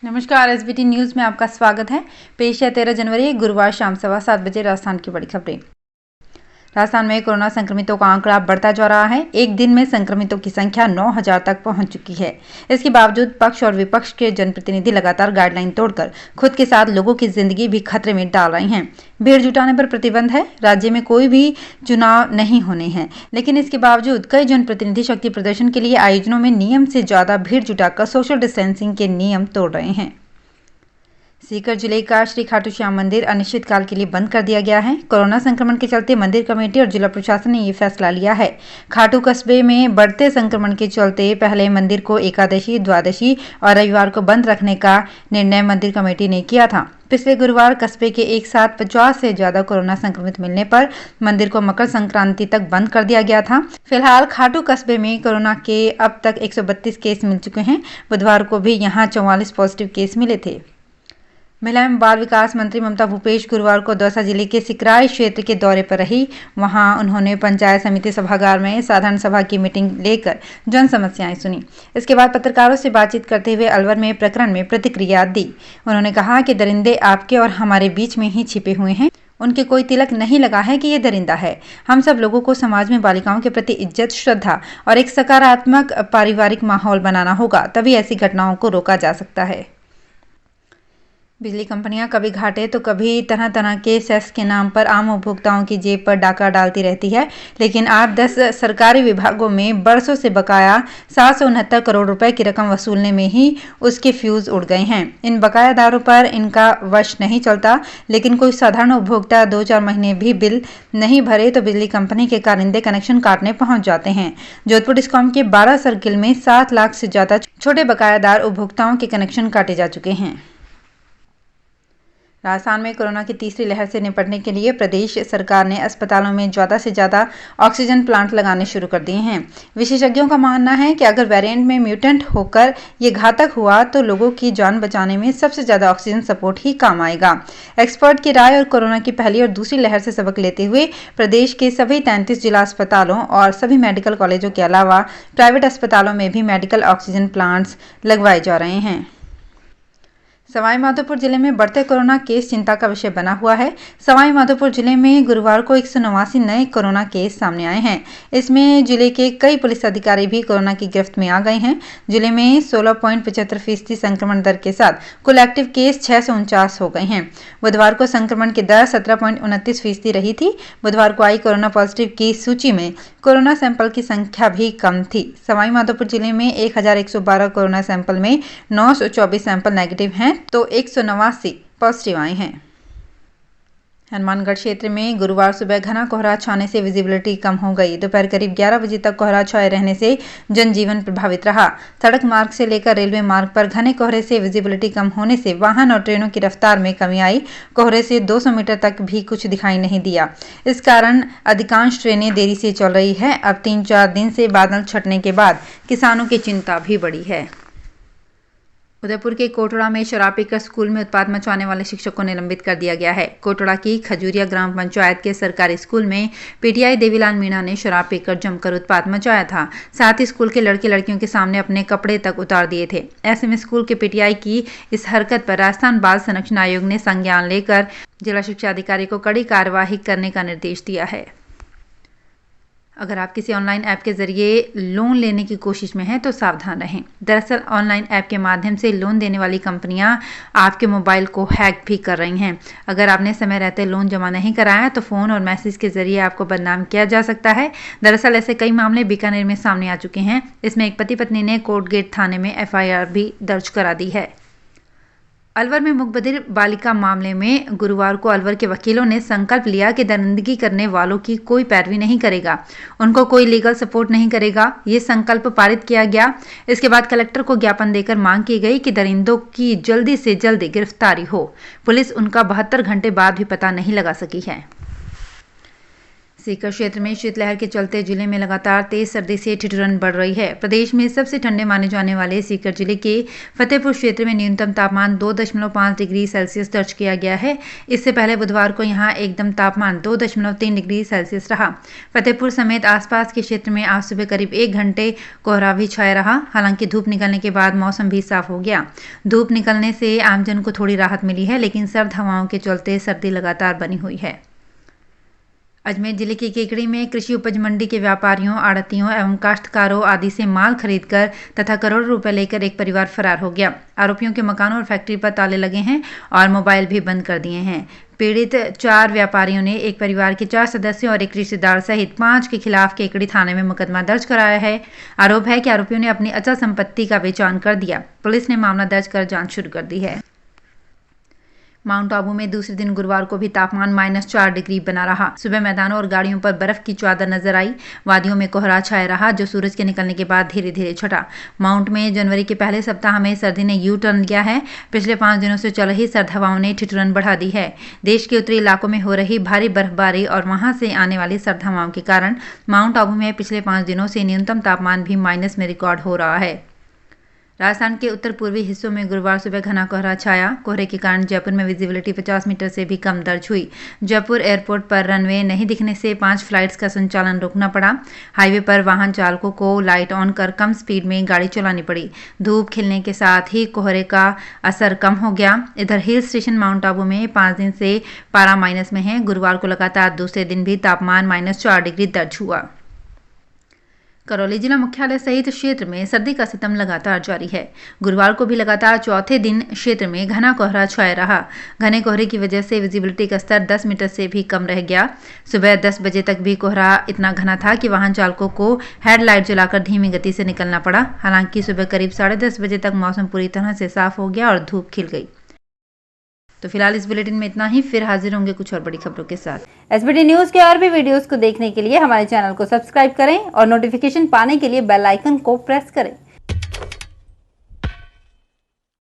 नमस्कार, SBT news में आपका स्वागत है। पेश है 13 जनवरी गुरुवार शाम 7:15 बजे राजस्थान की बड़ी खबरें। राजस्थान में कोरोना संक्रमितों का आंकड़ा बढ़ता जा रहा है। एक दिन में संक्रमितों की संख्या 9,000 तक पहुंच चुकी है। इसके बावजूद पक्ष और विपक्ष के जनप्रतिनिधि लगातार गाइडलाइन तोड़कर खुद के साथ लोगों की जिंदगी भी खतरे में डाल रहे हैं। भीड़ जुटाने पर प्रतिबंध है। राज्य में कोई भी चुनाव नहीं होने हैं, लेकिन इसके बावजूद कई जनप्रतिनिधि शक्ति प्रदर्शन के लिए आयोजनों में नियम से ज्यादा भीड़ जुटाकर सोशल डिस्टेंसिंग के नियम तोड़ रहे हैं। सीकर जिले का श्री खाटू श्याम मंदिर अनिश्चितकाल के लिए बंद कर दिया गया है। कोरोना संक्रमण के चलते मंदिर कमेटी और जिला प्रशासन ने ये फैसला लिया है। खाटू कस्बे में बढ़ते संक्रमण के चलते पहले मंदिर को एकादशी, द्वादशी और रविवार को बंद रखने का निर्णय मंदिर कमेटी ने किया था। पिछले गुरुवार कस्बे के एक साथ 50 से ज्यादा कोरोना संक्रमित मिलने पर मंदिर को मकर संक्रांति तक बंद कर दिया गया था। फिलहाल खाटू कस्बे में कोरोना के अब तक 132 केस मिल चुके हैं। बुधवार को भी यहां 44 पॉजिटिव केस मिले थे। महिला एवं बाल विकास मंत्री ममता भूपेश गुरुवार को दौसा जिले के सिकराई क्षेत्र के दौरे पर रही। वहां उन्होंने पंचायत समिति सभागार में साधारण सभा की मीटिंग लेकर जन समस्याएं सुनी। इसके बाद पत्रकारों से बातचीत करते हुए अलवर में प्रकरण में प्रतिक्रिया दी। उन्होंने कहा कि दरिंदे आपके और हमारे बीच में ही छिपे हुए हैं। उनके कोई तिलक नहीं लगा है कि ये दरिंदा है। हम सब लोगों को समाज में बालिकाओं के प्रति इज्जत, श्रद्धा और एक सकारात्मक पारिवारिक माहौल बनाना होगा, तभी ऐसी घटनाओं को रोका जा सकता है। बिजली कंपनियां कभी घाटे तो कभी तरह तरह के सेस के नाम पर आम उपभोक्ताओं की जेब पर डाका डालती रहती है, लेकिन 8-10 सरकारी विभागों में बरसों से बकाया 769 करोड़ रुपए की रकम वसूलने में ही उसके फ्यूज उड़ गए हैं। इन बकायादारों पर इनका वश नहीं चलता, लेकिन कोई साधारण उपभोक्ता 2-4 महीने भी बिल नहीं भरे तो बिजली कंपनी के कारिंदे कनेक्शन काटने पहुंच जाते हैं। जोधपुर डिस्कॉम के 12 सर्किल में 7 लाख से ज्यादा छोटे बकायादार उपभोक्ताओं के कनेक्शन काटे जा चुके हैं। राजस्थान में कोरोना की तीसरी लहर से निपटने के लिए प्रदेश सरकार ने अस्पतालों में ज़्यादा से ज़्यादा ऑक्सीजन प्लांट लगाने शुरू कर दिए हैं। विशेषज्ञों का मानना है कि अगर वेरिएंट में म्यूटेंट होकर ये घातक हुआ तो लोगों की जान बचाने में सबसे ज़्यादा ऑक्सीजन सपोर्ट ही काम आएगा। एक्सपर्ट की राय और कोरोना की पहली और दूसरी लहर से सबक लेते हुए प्रदेश के सभी 33 जिला अस्पतालों और सभी मेडिकल कॉलेजों के अलावा प्राइवेट अस्पतालों में भी मेडिकल ऑक्सीजन प्लांट्स लगवाए जा रहे हैं। सवाई माधोपुर जिले में बढ़ते कोरोना केस चिंता का विषय बना हुआ है। सवाई माधोपुर जिले में गुरुवार को 189 नए कोरोना केस सामने आए हैं। इसमें जिले के कई पुलिस अधिकारी भी कोरोना की गिरफ्त में आ गए हैं। जिले में 16.75% संक्रमण दर के साथ कुल एक्टिव केस 649 हो गए हैं। बुधवार को संक्रमण की दर 17.29% रही थी। बुधवार को आई कोरोना पॉजिटिव की सूची में कोरोना सैंपल की संख्या भी कम थी। सवाई माधोपुर जिले में 1112 कोरोना सैंपल में 924 सैंपल नेगेटिव हैं तो 189 पॉजिटिव आए हैं। हनुमानगढ़ क्षेत्र में गुरुवार सुबह घना कोहरा छाने से विजिबिलिटी कम हो गई। दोपहर करीब 11 बजे तक कोहरा छाए रहने से जनजीवन प्रभावित रहा। सड़क मार्ग से लेकर रेलवे मार्ग पर घने कोहरे से विजिबिलिटी कम होने से वाहन और ट्रेनों की रफ्तार में कमी आई। कोहरे से 200 मीटर तक भी कुछ दिखाई नहीं दिया। इस कारण अधिकांश ट्रेनें देरी से चल रही है। अब 3-4 दिन से बादल छटने के बाद किसानों की चिंता भी बढ़ी है। उदयपुर के कोटड़ा में शराब पीकर स्कूल में उत्पात मचाने वाले शिक्षक को निलंबित कर दिया गया है। कोटड़ा की खजूरिया ग्राम पंचायत के सरकारी स्कूल में पीटीआई देवीलाल मीणा ने शराब पीकर जमकर उत्पात मचाया था। साथ ही स्कूल के लड़के लड़कियों के सामने अपने कपड़े तक उतार दिए थे। ऐसे में स्कूल के पीटीआई की इस हरकत पर राजस्थान बाल संरक्षण आयोग ने संज्ञान लेकर जिला शिक्षा अधिकारी को कड़ी कार्यवाही करने का निर्देश दिया है। अगर आप किसी ऑनलाइन ऐप के जरिए लोन लेने की कोशिश में हैं तो सावधान रहें। दरअसल ऑनलाइन ऐप के माध्यम से लोन देने वाली कंपनियां आपके मोबाइल को हैक भी कर रही हैं। अगर आपने समय रहते लोन जमा नहीं कराया तो फ़ोन और मैसेज के जरिए आपको बदनाम किया जा सकता है। दरअसल ऐसे कई मामले बीकानेर में सामने आ चुके हैं। इसमें एक पति पत्नी ने कोटगेट थाने में FIR भी दर्ज करा दी है। अलवर में मुखबधिर बालिका मामले में गुरुवार को अलवर के वकीलों ने संकल्प लिया कि दरिंदगी करने वालों की कोई पैरवी नहीं करेगा, उनको कोई लीगल सपोर्ट नहीं करेगा। ये संकल्प पारित किया गया। इसके बाद कलेक्टर को ज्ञापन देकर मांग की गई कि दरिंदों की जल्दी से जल्दी गिरफ्तारी हो। पुलिस उनका 72 घंटे बाद भी पता नहीं लगा सकी है। सीकर क्षेत्र में शीतलहर के चलते जिले में लगातार तेज सर्दी से ठिठुरन बढ़ रही है। प्रदेश में सबसे ठंडे माने जाने वाले सीकर जिले के फतेहपुर क्षेत्र में न्यूनतम तापमान 2.5 डिग्री सेल्सियस दर्ज किया गया है। इससे पहले बुधवार को यहां एकदम तापमान 2.3 डिग्री सेल्सियस रहा। फतेहपुर समेत आसपास के क्षेत्र में आज सुबह करीब 1 घंटे कोहरा भी छाया रहा। हालांकि धूप निकलने के बाद मौसम भी साफ हो गया। धूप निकलने से आमजन को थोड़ी राहत मिली है, लेकिन सर्द हवाओं के चलते सर्दी लगातार बनी हुई है। अजमेर जिले की केकड़ी में कृषि उपज मंडी के व्यापारियों, आड़तियों एवं काश्तकारों आदि से माल खरीदकर तथा करोड़ों रुपए लेकर एक परिवार फरार हो गया। आरोपियों के मकानों और फैक्ट्री पर ताले लगे हैं और मोबाइल भी बंद कर दिए हैं। पीड़ित 4 व्यापारियों ने एक परिवार के 4 सदस्यों और एक रिश्तेदार सहित 5 के खिलाफ केकड़ी थाने में मुकदमा दर्ज कराया है। आरोप है कि आरोपियों ने अपनी अचल संपत्ति का बेचान कर दिया। पुलिस ने मामला दर्ज कर जाँच शुरू कर दी है। माउंट आबू में दूसरे दिन गुरुवार को भी तापमान -4 डिग्री बना रहा। सुबह मैदानों और गाड़ियों पर बर्फ की चादर नजर आई। वादियों में कोहरा छाया रहा, जो सूरज के निकलने के बाद धीरे धीरे छटा। माउंट में जनवरी के पहले सप्ताह में सर्दी ने यू टर्न लिया है। पिछले 5 दिनों से चल रही सर्द हवाओं ने ठिठुरन बढ़ा दी है। देश के उत्तरी इलाकों में हो रही भारी बर्फबारी और वहां से आने वाली सर्द हवाओं के कारण माउंट आबू में पिछले 5 दिनों से न्यूनतम तापमान भी माइनस में रिकॉर्ड हो रहा है। राजस्थान के उत्तर पूर्वी हिस्सों में गुरुवार सुबह घना कोहरा छाया। कोहरे के कारण जयपुर में विजिबिलिटी 50 मीटर से भी कम दर्ज हुई। जयपुर एयरपोर्ट पर रनवे नहीं दिखने से 5 फ्लाइट्स का संचालन रोकना पड़ा। हाईवे पर वाहन चालकों को लाइट ऑन कर कम स्पीड में गाड़ी चलानी पड़ी। धूप खिलने के साथ ही कोहरे का असर कम हो गया। इधर हिल स्टेशन माउंट आबू में 5 दिन से पारा माइनस में है। गुरुवार को लगातार दूसरे दिन भी तापमान -4 डिग्री दर्ज हुआ। करौली जिला मुख्यालय सहित क्षेत्र में सर्दी का सितम लगातार जारी है। गुरुवार को भी लगातार चौथे दिन क्षेत्र में घना कोहरा छाया रहा। घने कोहरे की वजह से विजिबिलिटी का स्तर 10 मीटर से भी कम रह गया। सुबह 10 बजे तक भी कोहरा इतना घना था कि वाहन चालकों को हेडलाइट जलाकर धीमी गति से निकलना पड़ा। हालांकि सुबह करीब 10:30 बजे तक मौसम पूरी तरह से साफ हो गया और धूप खिल गई। तो फिलहाल इस बुलेटिन में इतना ही। फिर हाजिर होंगे कुछ और बड़ी खबरों के साथ। एसबीटी न्यूज के और भी वीडियोस को देखने के लिए हमारे चैनल को सब्सक्राइब करें और नोटिफिकेशन पाने के लिए बेल आइकन को प्रेस करें।